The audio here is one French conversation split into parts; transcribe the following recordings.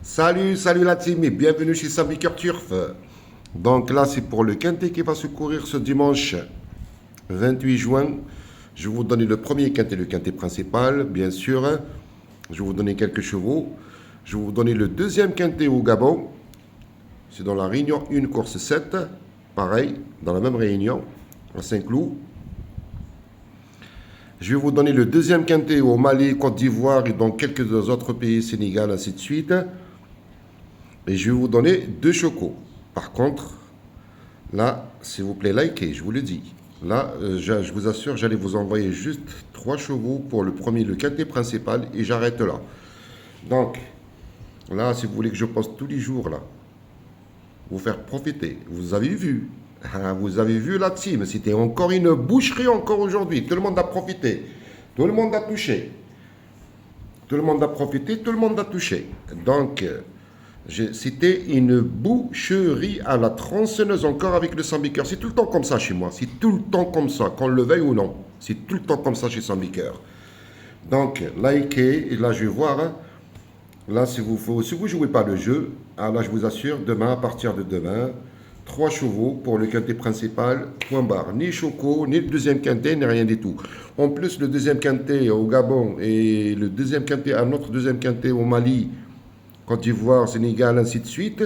Salut la team et bienvenue chez Sambiker Turf. Donc là, c'est pour le quintet qui va se courir ce dimanche 28 juin. Je vais vous donner le premier quintet, le quintet principal, bien sûr. Je vais vous donner quelques chevaux. Je vais vous donner le deuxième quintet au Gabon. C'est dans la réunion 1, course 7. Pareil, dans la même réunion, à Saint-Cloud. Je vais vous donner le deuxième quintet au Mali, Côte d'Ivoire et dans quelques autres pays, Sénégal, ainsi de suite. Et je vais vous donner deux chocos. Par contre, là, s'il vous plaît, likez, je vous le dis. Là, je vous assure, j'allais vous envoyer juste 3 chevaux pour le premier, le quintet principal, et j'arrête là. Donc, là, si vous voulez que je poste tous les jours, là, vous faire profiter. Vous avez vu, vous avez vu la team, c'était encore une boucherie encore aujourd'hui. Tout le monde a profité, tout le monde a touché. Tout le monde a profité, tout le monde a touché. Donc, c'était une boucherie à la tronçonneuse encore avec le Sambiker. C'est tout le temps comme ça chez moi. C'est tout le temps comme ça, qu'on le veuille ou non. C'est tout le temps comme ça chez Sambiker. Donc, likez. Et là, je vais voir. Hein. Là, si vous ne jouez pas le jeu, là, je vous assure, demain, à partir de demain, 3 chevaux pour le quintet principal, point barre. Ni Choco, ni le deuxième quintet, ni rien du tout. En plus, le deuxième quintet au Gabon et le deuxième quintet, un autre deuxième quintet au Mali, Côte d'Ivoire, Sénégal, ainsi de suite.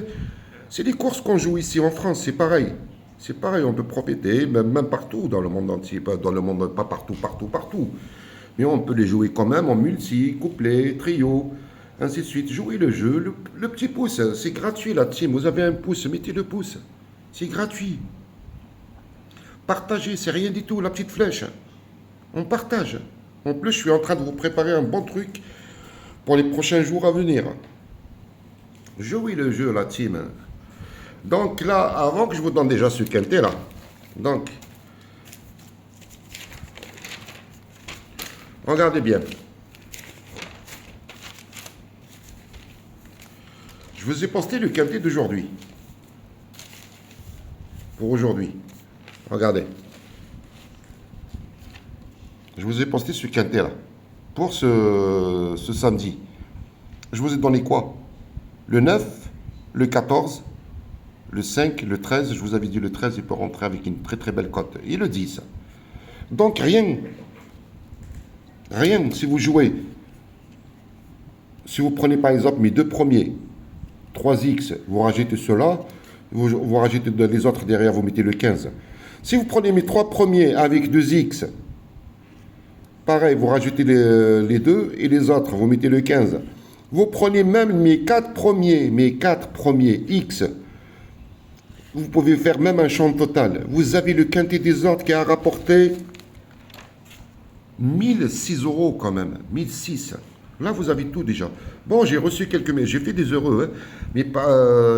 C'est des courses qu'on joue ici en France, c'est pareil. C'est pareil, on peut profiter, même partout dans le monde entier. Pas dans le monde, pas partout. Mais on peut les jouer quand même en multi, couplet, trio, ainsi de suite. Jouez le jeu, le petit pouce, c'est gratuit la team. Vous avez un pouce, mettez le pouce. C'est gratuit. Partagez, c'est rien du tout, la petite flèche. On partage. En plus, je suis en train de vous préparer un bon truc pour les prochains jours à venir. Jouez le jeu, la team. Donc là, avant que je vous donne déjà ce quintet là, donc, regardez bien. Je vous ai posté le quintet d'aujourd'hui. Pour aujourd'hui. Regardez. Je vous ai posté ce quintet là. Pour ce samedi. Je vous ai donné quoi? Le 9, le 14, le 5, le 13, je vous avais dit le 13, il peut rentrer avec une très très belle cote. Et le 10. Donc rien, si vous jouez, si vous prenez par exemple mes deux premiers, 3X, vous rajoutez cela, vous rajoutez les autres derrière, vous mettez le 15. Si vous prenez mes 3 premiers avec 2X, pareil, vous rajoutez les deux et les autres, vous mettez le 15. Vous prenez même mes 4 premiers X. Vous pouvez faire même un champ total. Vous avez le quintet des ordres qui a rapporté 1006 euros quand même. 1006. Là, vous avez tout déjà. Bon, j'ai reçu quelques mails. J'ai fait des euros. Hein, mais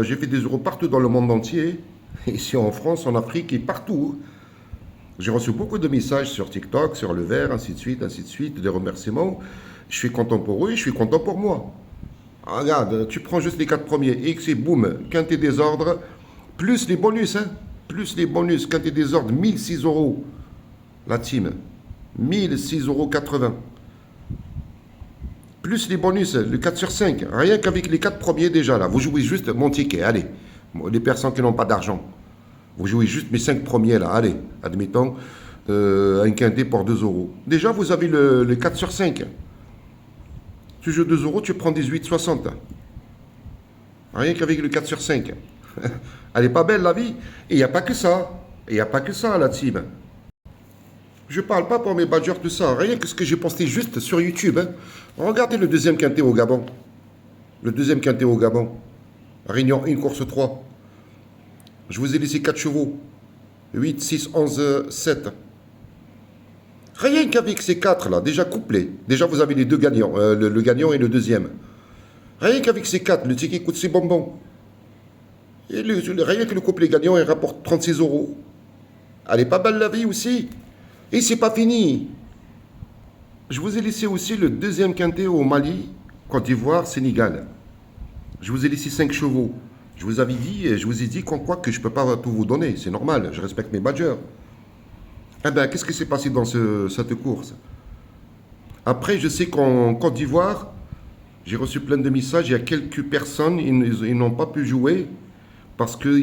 j'ai fait des euros partout dans le monde entier. Ici en France, en Afrique et partout. J'ai reçu beaucoup de messages sur TikTok, sur le verre, ainsi de suite, des remerciements. Je suis content pour eux et je suis content pour moi. Regarde, tu prends juste les 4 premiers X et boum, quintet des ordres, plus les bonus, hein, plus les bonus, quintet des ordres, 1006 euros, la team, 1006,80 euros. Plus les bonus, le 4 sur 5, rien qu'avec les 4 premiers déjà, là, vous jouez juste mon ticket, allez, les personnes qui n'ont pas d'argent, vous jouez juste mes 5 premiers, là, allez, admettons, un quintet pour 2 euros. Déjà, vous avez le 4 sur 5. Tu joues 2 euros, tu prends 18,60. Rien qu'avec le 4 sur 5. Elle n'est pas belle la vie. Et il n'y a pas que ça. Et il n'y a pas que ça la team. Je ne parle pas pour mes badgers, tout ça. Rien que ce que j'ai posté juste sur YouTube. Hein. Regardez le deuxième quintet au Gabon. Le deuxième quintet au Gabon. Réunion 1, course 3. Je vous ai laissé 4 chevaux. 8, 6, 11, 7. Rien qu'avec ces 4 là, déjà couplés. Déjà vous avez les deux gagnants, le gagnant et le deuxième. Rien qu'avec ces 4, le ticket coûte ses bonbons. Et rien que le couplet gagnant, il rapporte 36 euros. Elle est pas belle la vie aussi. Et c'est pas fini. Je vous ai laissé aussi le deuxième quintet au Mali, Côte d'Ivoire, Sénégal. Je vous ai laissé 5 chevaux. Je vous avais dit, je vous ai dit qu'en quoi que je peux pas tout vous donner. C'est normal, je respecte mes badgers. Eh bien, qu'est-ce qui s'est passé dans cette course? Après, je sais qu'en Côte d'Ivoire, J'ai reçu plein de messages. Il y a quelques personnes, ils n'ont pas pu jouer parce que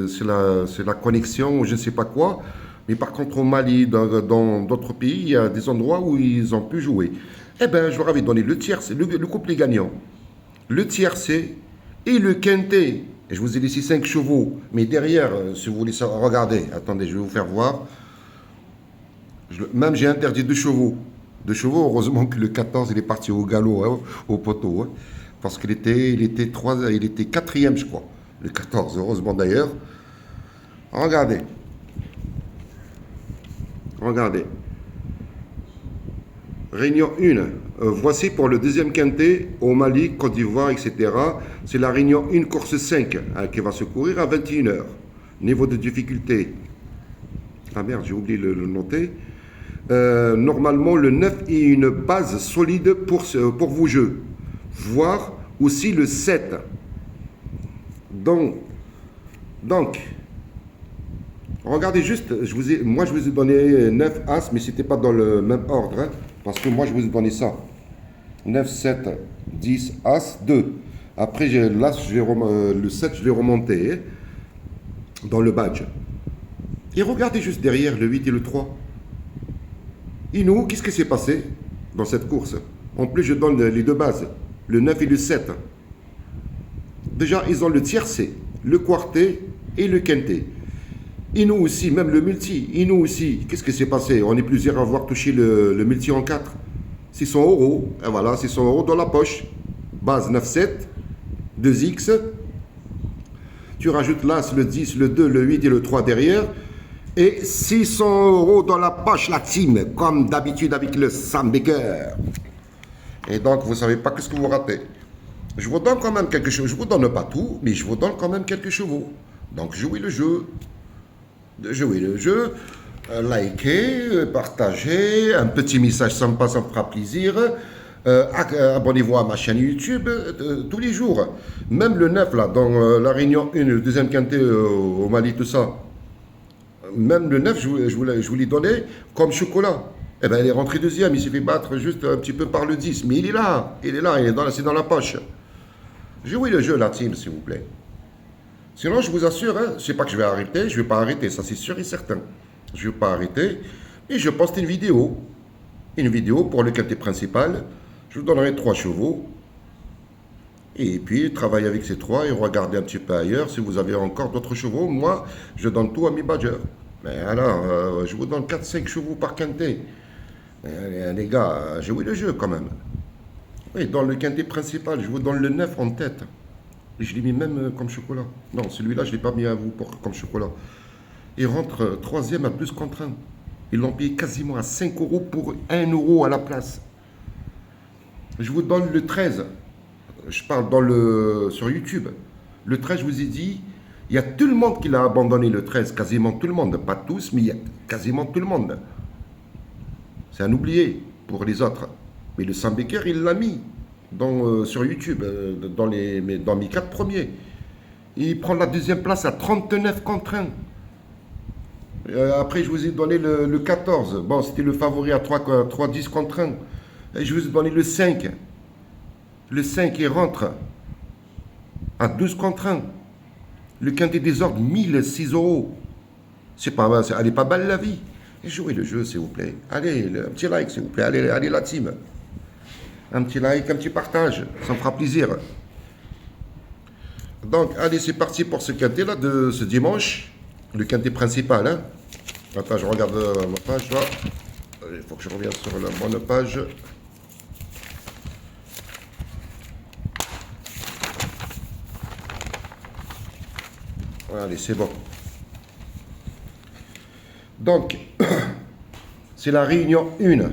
c'est la connexion ou je ne sais pas quoi. Mais par contre, au Mali, dans d'autres pays, il y a des endroits où ils ont pu jouer. Eh bien, je leur avais donné le tiercé, le couplet gagnant, le tiercé et le quintet. Et je vous ai laissé 5 chevaux. Mais derrière, si vous voulez ça, regardez, attendez, je vais vous faire voir. Même j'ai interdit 2 chevaux. 2 chevaux, heureusement que le 14, il est parti au galop, hein, au poteau. Hein, parce qu'il était, il était quatrième, je crois. Le 14, heureusement d'ailleurs. Regardez. Regardez. Réunion 1. Voici pour le deuxième quintet au Mali, Côte d'Ivoire, etc. C'est la réunion 1, course 5, hein, qui va se courir à 21h. Niveau de difficulté. Ah merde, j'ai oublié de le noter. Normalement, le 9 est une base solide pour vos jeux. Voire aussi le 7. Donc regardez juste, moi je vous ai donné 9 As, mais c'était pas dans le même ordre, hein, parce que moi je vous ai donné ça. 9, 7, 10, As, 2. Après, le 7, je l'ai remonté, hein, dans le badge. Et regardez juste derrière le 8 et le 3. Et nous, qu'est-ce qui s'est passé dans cette course? En plus, je donne les 2 bases, le 9 et le 7. Déjà, ils ont le tiercé, le quartet et le quintet. Et nous aussi, même le multi, et nous aussi, qu'est-ce qui s'est passé? On est plusieurs à avoir touché le multi en 4. 600 euros, et voilà, 600 euros dans la poche. Base 9-7, 2X. Tu rajoutes l'As, le 10, le 2, le 8 et le 3 derrière. Et 600 euros dans la poche, la team, comme d'habitude avec le Sam Baker. Et donc, vous ne savez pas ce que vous ratez. Je vous donne quand même quelque chose. Je ne vous donne pas tout, mais je vous donne quand même quelques chevaux. Donc, jouez le jeu. Likez, partagez, un petit message sympa, ça me fera plaisir. Abonnez-vous à ma chaîne YouTube tous les jours. Même le 9, là, dans la Réunion 1, le deuxième quintet au Mali, tout ça. Même le 9, je vous l'ai donné comme chocolat. Eh bien, il est rentré deuxième, il s'est fait battre juste un petit peu par le 10. Mais il est là, c'est dans la poche. Jouez le jeu, la team, s'il vous plaît. Sinon, je vous assure, hein, je ne sais pas que je vais arrêter, je ne vais pas arrêter, ça c'est sûr et certain. Je ne vais pas arrêter. Et je poste une vidéo pour le quintet principal. Je vous donnerai 3 chevaux. Et puis, travaillez avec ces 3 et regardez un petit peu ailleurs. Si vous avez encore d'autres chevaux, moi, je donne tout à mes badgers. Mais alors, je vous donne 4-5 chevaux par quintet. Les gars, jouez le jeu quand même. Oui, dans le quintet principal, je vous donne le 9 en tête. Et je l'ai mis même comme chocolat. Non, celui-là, je ne l'ai pas mis à vous comme chocolat. Il rentre 3e à plus contre 1. Ils l'ont payé quasiment à 5 euros pour 1 euro à la place. Je vous donne le 13. Je parle sur YouTube. Le 13, je vous ai dit, il y a tout le monde qui l'a abandonné le 13. Quasiment tout le monde. Pas tous, mais il y a quasiment tout le monde. C'est un oublié pour les autres. Mais le Sam Baker, il l'a mis sur YouTube, dans mes 4 premiers. Il prend la 2e place à 39 contre 1. Après, je vous ai donné le 14. Bon, c'était le favori à 3-10 contre 1. Et je vous ai donné le 5. Le 5, il rentre à 12 contre 1. Le quintet des ordres, 1006 euros. C'est pas mal, elle n'est pas belle la vie. Et jouez le jeu, s'il vous plaît. Allez, un petit like, s'il vous plaît. Allez la team. Un petit like, un petit partage. Ça me fera plaisir. Donc, allez, c'est parti pour ce quintet-là de ce dimanche. Le quintet principal. Hein. Attends, je regarde ma page là. Il faut que je revienne sur la bonne page. Allez, c'est bon. Donc, c'est la réunion 1.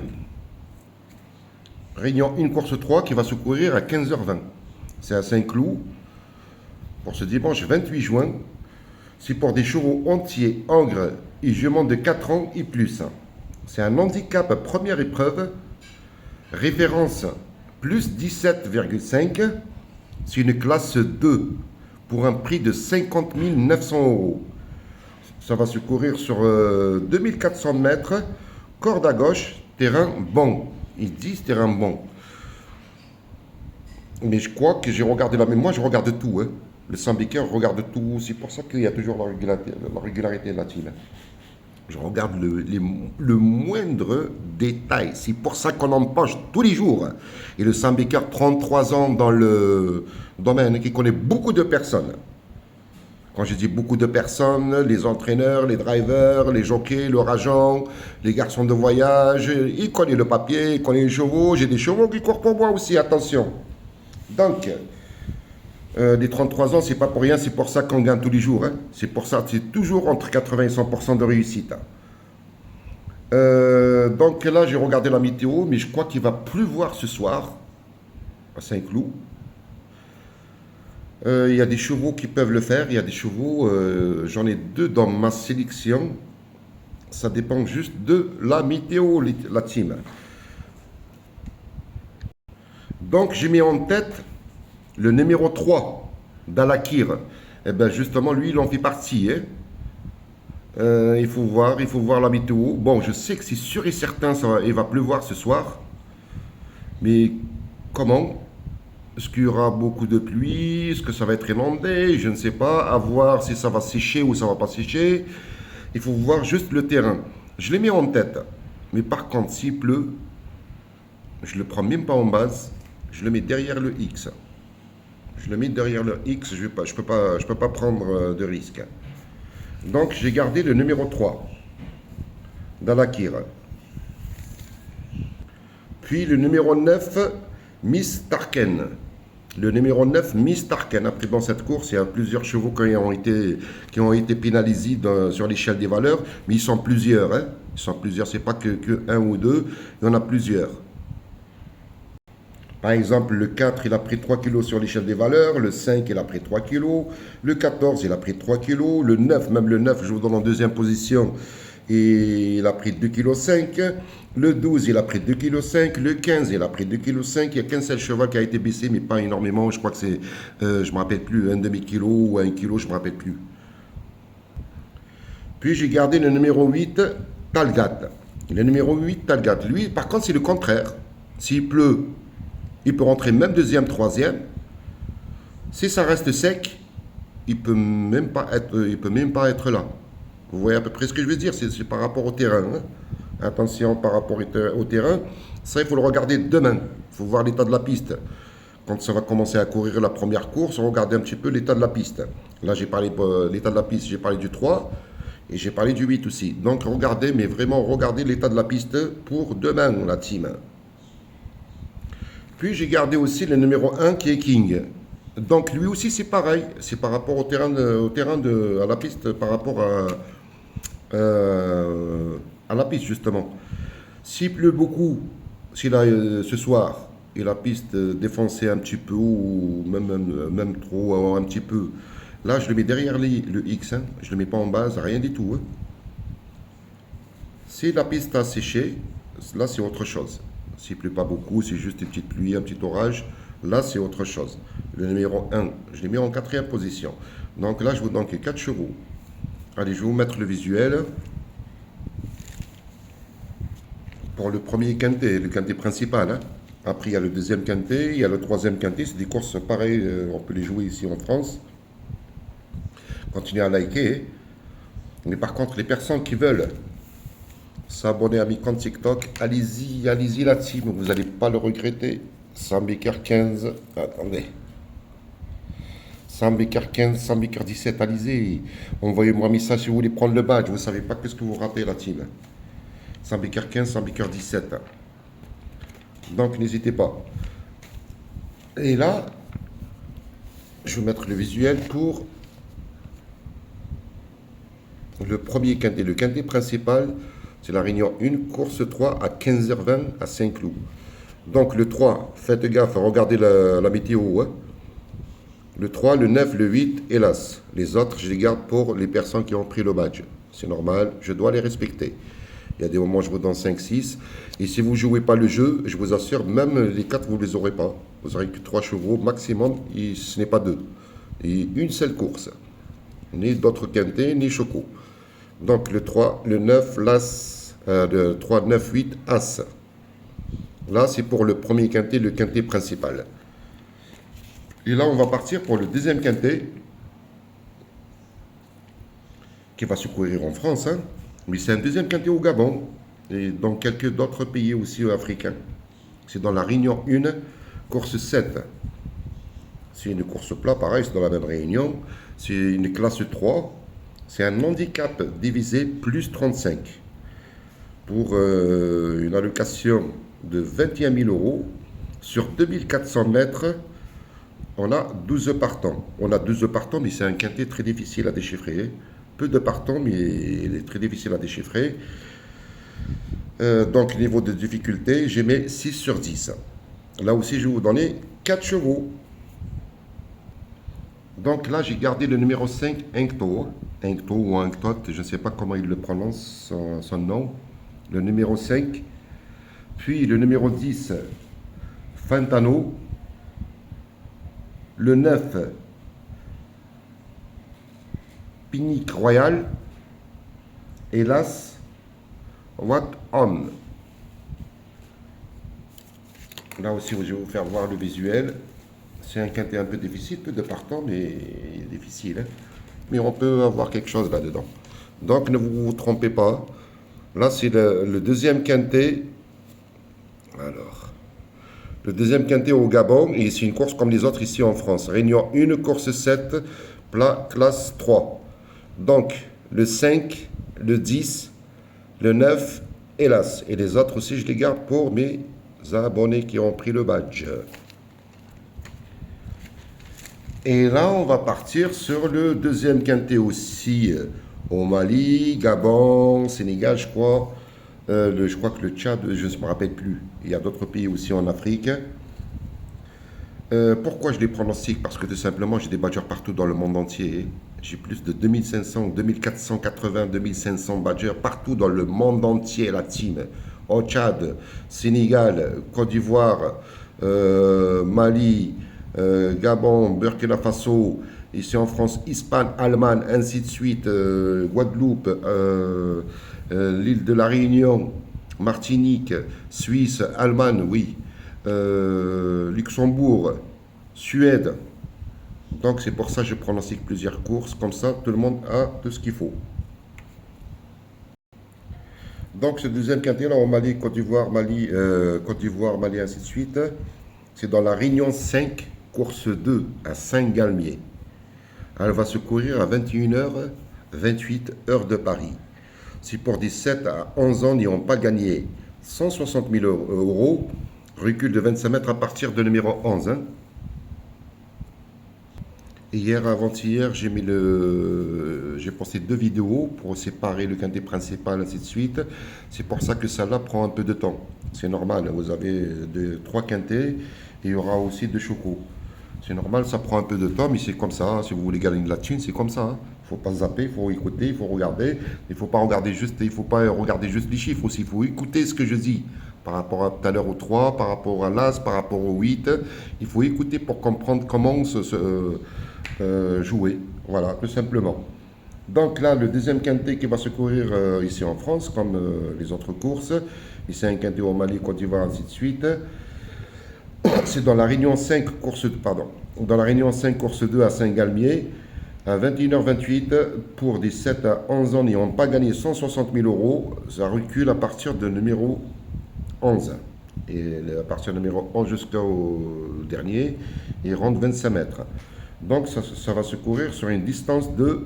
Réunion 1, course 3, qui va se courir à 15h20. C'est à Saint-Cloud, pour ce dimanche 28 juin. C'est pour des chevaux entiers, angres et juments de 4 ans et plus. C'est un handicap première épreuve. Référence plus 17,5. C'est une classe 2 pour un prix de 50 900 euros. Ça va se courir sur 2400 mètres, corde à gauche, terrain bon. Ils disent terrain bon. 1 Mais je crois que j'ai regardé là, mais moi je regarde tout. Hein. Le Sambiker regarde tout. C'est pour ça qu'il y a toujours la régularité là-dessus. Je regarde le moindre détail. C'est pour ça qu'on en penche tous les jours. Et le Sambiker, 33 ans dans le domaine, qui connaît beaucoup de personnes. Quand je dis beaucoup de personnes, les entraîneurs, les drivers, les jockeys, leur agent, les garçons de voyage, il connaît le papier, il connaît les chevaux. J'ai des chevaux qui courent pour moi aussi, attention. Donc, les 33 ans, c'est pas pour rien, c'est pour ça qu'on gagne tous les jours. Hein. C'est pour ça, c'est toujours entre 80 et 100% de réussite. Donc là, j'ai regardé la météo, mais je crois qu'il va pleuvoir ce soir à Saint-Cloud. Il y a des chevaux qui peuvent le faire, il y a des chevaux, j'en ai 2 dans ma sélection. Ça dépend juste de la météo, la team. Donc j'ai mis en tête le numéro 3 d'Alakir. Et bien justement, lui, il en fait partie. Hein. Il faut voir la météo. Bon, je sais que c'est sûr et certain, il va pleuvoir ce soir. Mais comment? Est-ce qu'il y aura beaucoup de pluie? Est-ce que ça va être inondé? Je ne sais pas. À voir si ça va sécher ou ça va pas sécher. Il faut voir juste le terrain. Je l'ai mis en tête. Mais par contre, s'il pleut, je ne le prends même pas en base. Je le mets derrière le X. Je le mets derrière le X. Je peux pas prendre de risque. Donc, j'ai gardé le numéro 3 d'Alakir. Puis le numéro 9, Miss Tarken. Le numéro 9, Miss Tarken. Après, dans cette course, il y a plusieurs chevaux qui ont été pénalisés sur l'échelle des valeurs, mais ils sont plusieurs. Hein. Ils sont plusieurs, c'est pas que un ou deux, il y en a plusieurs. Par exemple, le 4, il a pris 3 kg sur l'échelle des valeurs, le 5, il a pris 3 kg, le 14, il a pris 3 kg, le 9, même le 9, je vous donne en deuxième position, et il a pris 2,5 kg. Le 12, il a pris 2,5 kg. Le 15, il a pris 2,5 kg. Il n'y a qu'un seul cheval qui a été baissé, mais pas énormément. Je crois que c'est, je ne me rappelle plus, un demi-kilo ou 1 kilo, je ne me rappelle plus. Puis j'ai gardé le numéro 8, Talgat. Le numéro 8, Talgat. Lui, par contre, c'est le contraire. S'il pleut, il peut rentrer même deuxième, troisième. Si ça reste sec, il ne peut même pas être là. Vous voyez à peu près ce que je veux dire, c'est par rapport au terrain. Hein. Attention par rapport au terrain. Ça, il faut le regarder demain. Il faut voir l'état de la piste. Quand ça va commencer à courir la première course, on regarde un petit peu l'état de la piste. Là, j'ai parlé de l'état de la piste, j'ai parlé du 3 et j'ai parlé du 8 aussi. Donc, regardez, mais vraiment, regardez l'état de la piste pour demain, la team. Puis, j'ai gardé aussi le numéro 1 qui est King. Donc, lui aussi, c'est pareil. C'est par rapport au terrain, à la piste, par rapport à la piste, justement. S'il pleut beaucoup, ce soir, et la piste défoncée un petit peu, ou même trop, un petit peu, là, je le mets derrière le X. Hein. Je ne le mets pas en base, rien du tout. Hein. Si la piste a séché, là, c'est autre chose. S'il ne pleut pas beaucoup, c'est juste une petite pluie, un petit orage, là, c'est autre chose. Le numéro 1, je l'ai mis en 4e position. Donc là, je vous donne que 4 chevaux. Allez, je vais vous mettre le visuel. Pour le premier quintet, le quintet principal. Hein. Après, il y a le deuxième quintet, il y a le troisième quintet. C'est des courses pareilles, on peut les jouer ici en France. Continuez à liker. Mais par contre, les personnes qui veulent s'abonner à mes comptes TikTok, allez-y là-dessus, mais vous n'allez pas le regretter. Sambiker 15, attendez. Sambiker 15, Sambiker 17, allez-y. Envoyez-moi un message si vous voulez prendre le badge. Vous ne savez pas qu'est-ce que vous ratez la team. Sambiker 15, Sambiker 17. Donc n'hésitez pas. Et là, je vais mettre le visuel pour le premier quintet. Le quintet principal, c'est la réunion 1, course 3 à 15h20 à Saint-Cloud. Donc le 3, faites gaffe, regardez la météo. Hein. Le 3, le 9, le 8, hélas. Les autres, je les garde pour les personnes qui ont pris le badge. C'est normal, je dois les respecter. Il y a des moments où je vous donne 5, 6. Et si vous ne jouez pas le jeu, je vous assure, même les 4, vous ne les aurez pas. Vous n'aurez que 3 chevaux maximum, et ce n'est pas 2. Et une seule course. Ni d'autres quintés, ni chocos. Donc le 3, le 9, l'As, le 3, 9, 8, As. Là, c'est pour le premier quintet, le quintet principal. Et là, on va partir pour le deuxième quintet qui va se courir en France, hein. Mais c'est un deuxième quintet au Gabon et dans quelques d'autres pays aussi africains. C'est dans la Réunion 1, course 7. C'est une course plat, pareil, c'est dans la même réunion. C'est une classe 3. C'est un handicap divisé plus 35 pour une allocation de 21 000 euros. Sur 2400 mètres, on a 12 partants. On a 12 partants, mais c'est un quintet très difficile à déchiffrer. Peu de partants, mais il est très difficile à déchiffrer. Donc, niveau de difficulté, j'ai mis 6 sur 10. Là aussi, je vais vous donner 4 chevaux. Donc là, j'ai gardé le numéro 5, Inkto. Inkto ou Inktot, je ne sais pas comment il le prononce, son nom. Le numéro 5. Puis le numéro 10, Fantano. Le 9, Pinique Royal. Hélas, What On. Là aussi, je vais vous faire voir le visuel. C'est un quintet un peu difficile, peu de partants, mais difficile. Hein. Mais on peut avoir quelque chose là-dedans. Donc, ne vous trompez pas. Là, c'est le deuxième quintet. Alors, le deuxième quintet au Gabon. Et c'est une course comme les autres ici en France. Réunion 1, course 7, plat, classe 3. Donc, le 5, le 10, le 9, hélas. Et les autres aussi, je les garde pour mes abonnés qui ont pris le badge. Et là, on va partir sur le deuxième quintet aussi au Mali, Gabon, Sénégal, je crois. Je crois que le Tchad, je ne me rappelle plus. Il y a d'autres pays aussi en Afrique. Pourquoi je les pronostique? Parce que tout simplement, j'ai des badgers partout dans le monde entier. J'ai plus de 2500, 2480, 2500 badgers partout dans le monde entier latine. Au Tchad, Sénégal, Côte d'Ivoire, Mali, Gabon, Burkina Faso, ici en France, Espagne, Allemagne, ainsi de suite, Guadeloupe, l'île de la Réunion, Martinique, Suisse, Allemagne, oui, Luxembourg, Suède. Donc c'est pour ça que je pronostique plusieurs courses, comme ça tout le monde a tout ce qu'il faut. Donc ce deuxième quintet là au Mali, Côte d'Ivoire, Mali, ainsi de suite, c'est dans la Réunion 5, course 2 à Saint-Galmier. Elle va se courir à 21h28 heure de Paris. Si pour 17 à 11 ans n'ont pas gagné 160 000 euros, recul de 25 mètres à partir de numéro 11. Hein. Hier, avant-hier, j'ai posté 2 vidéos pour séparer le quintet principal, ainsi de suite. C'est pour ça que ça là prend un peu de temps. C'est normal, vous avez 3 quintets et il y aura aussi 2 chocos. C'est normal, ça prend un peu de temps, mais c'est comme ça. Si vous voulez gagner de la thune, c'est comme ça. Hein. Il ne faut pas zapper, il faut écouter, il faut regarder. Il ne faut pas regarder juste les chiffres aussi. Il faut écouter ce que je dis. Par rapport à tout à l'heure au 3, par rapport à l'As, par rapport au 8. Il faut écouter pour comprendre comment jouer. Voilà, tout simplement. Donc là, le deuxième quintet qui va se courir ici en France, comme les autres courses. Ici, un quintet au Mali, Côte d'Ivoire, ainsi de suite. C'est dans la Réunion 5, course 2 à Saint-Galmier, à 21h28, pour des 7 à 11 ans n'ayant pas gagné 160 000 euros, ça recule à partir de numéro 11. Et à partir du numéro 11 jusqu'au dernier, il rentre 25 mètres. Donc ça va se courir sur une distance de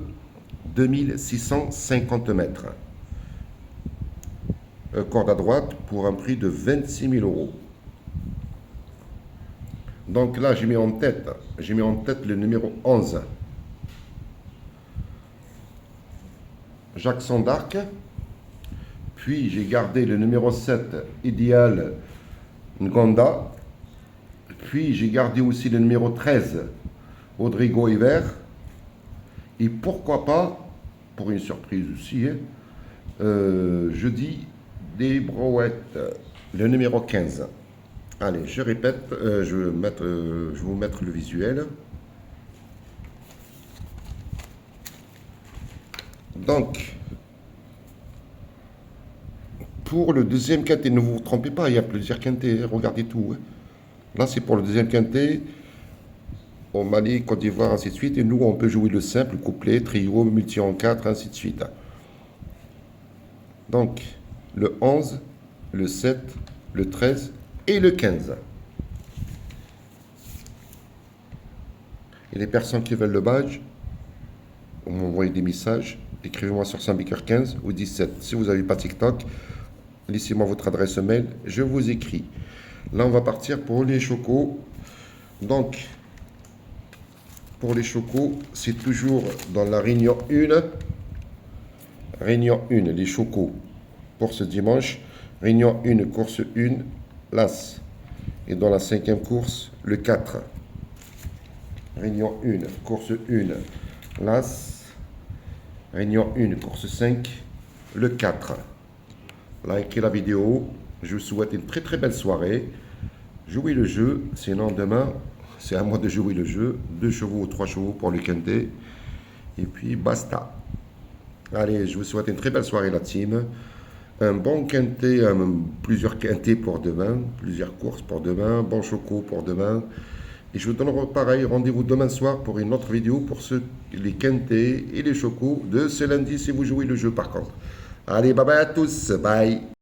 2650 mètres. Corde à droite pour un prix de 26 000 euros. Donc là, j'ai mis en tête le numéro 11. Jackson d'Arc. Puis j'ai gardé le numéro 7, Idéal Ngonda. Puis j'ai gardé aussi le numéro 13, Rodrigo Hiver. Et pourquoi pas, pour une surprise aussi, je dis des brouettes, le numéro 15. Allez, je répète, je vais vous mettre le visuel. Donc, pour le deuxième quintet, ne vous trompez pas, il y a plusieurs quintets, regardez tout. Hein. Là, c'est pour le deuxième quintet. au Mali, Côte d'Ivoire, ainsi de suite. Et nous, on peut jouer le simple, couplet, trio, multi en 4, ainsi de suite. Donc, le 11, le 7, le 13 et le 15. Et les personnes qui veulent le badge, vous m'envoyez des messages, écrivez-moi sur Sambiker 15 ou 17. Si vous n'avez pas TikTok, laissez-moi votre adresse mail, je vous écris. Là, on va partir pour les chocos. Donc, pour les chocos, c'est toujours dans la réunion 1. Réunion 1, les chocos pour ce dimanche. Réunion 1, course 1, l'As. Et dans la 5e course, le 4. Réunion 1, course 1, l'As. Réunion 1, course 5, le 4. Likez la vidéo. Je vous souhaite une très très belle soirée. Jouez le jeu, sinon demain, c'est à moi de jouer le jeu. 2 chevaux ou 3 chevaux pour le quintet. Et puis basta. Allez, je vous souhaite une très belle soirée la team. Un bon quintet, plusieurs quintets pour demain, plusieurs courses pour demain, bon choco pour demain. Et je vous donnerai pareil, rendez-vous demain soir pour une autre vidéo pour les quintets et les chocos de ce lundi si vous jouez le jeu par contre. Allez, bye bye à tous, bye.